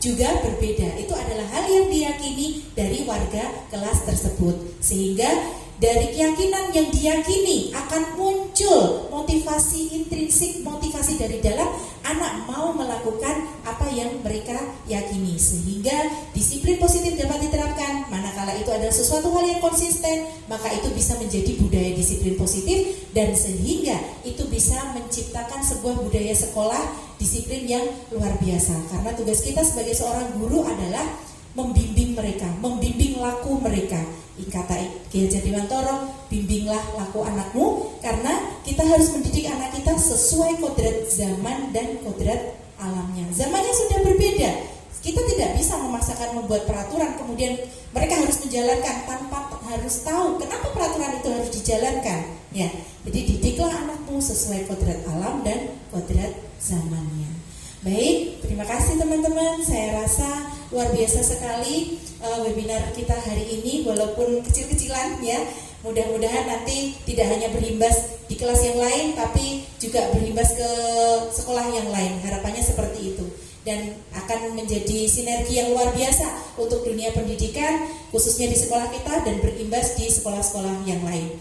Speaker 1: juga berbeda. Itu adalah hal yang diyakini dari warga kelas tersebut. Sehingga dari keyakinan yang diyakini akan muncul motivasi intrinsik, motivasi dari dalam anak mau melakukan apa yang mereka yakini, sehingga disiplin positif dapat diterapkan. Manakala itu adalah sesuatu hal yang konsisten, maka itu bisa menjadi budaya disiplin positif, dan sehingga itu bisa menciptakan sebuah budaya sekolah disiplin yang luar biasa. Karena tugas kita sebagai seorang guru adalah membimbing mereka, membimbing laku mereka. Kata Ki Hajar Dewantoro, bimbinglah laku anakmu, karena kita harus mendidik anak kita sesuai kodrat zaman dan kodrat alamnya. Zamannya sudah berbeda. Kita tidak bisa memaksakan membuat peraturan kemudian mereka harus menjalankan tanpa harus tahu kenapa peraturan itu harus dijalankan. Ya, jadi didiklah anakmu sesuai kodrat alam dan kodrat zamannya. Baik, terima kasih teman-teman. Saya rasa luar biasa sekali webinar kita hari ini, walaupun kecil-kecilan ya. Mudah-mudahan nanti tidak hanya berimbas di kelas yang lain, tapi juga berimbas ke sekolah yang lain. Harapannya seperti itu. Dan akan menjadi sinergi yang luar biasa untuk dunia pendidikan, khususnya di sekolah kita, dan berimbas di sekolah-sekolah yang lain.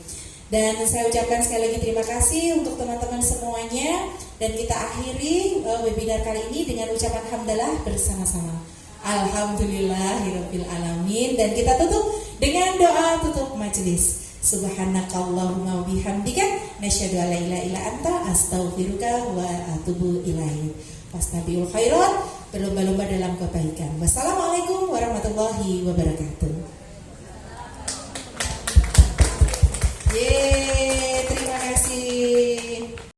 Speaker 1: Dan saya ucapkan sekali lagi terima kasih untuk teman-teman semuanya. Dan kita akhiri webinar kali ini dengan ucapan hamdalah bersama-sama. Alhamdulillahirabbil alamin. Dan kita tutup dengan doa tutup majelis. Subhanakallahumma wabihamdika nasyhadu an la ilaha illa anta astaghfiruka wa atubu ilaik. Fastabiqul khairat, berlomba-lomba dalam kebaikan. Wassalamualaikum warahmatullahi wabarakatuh.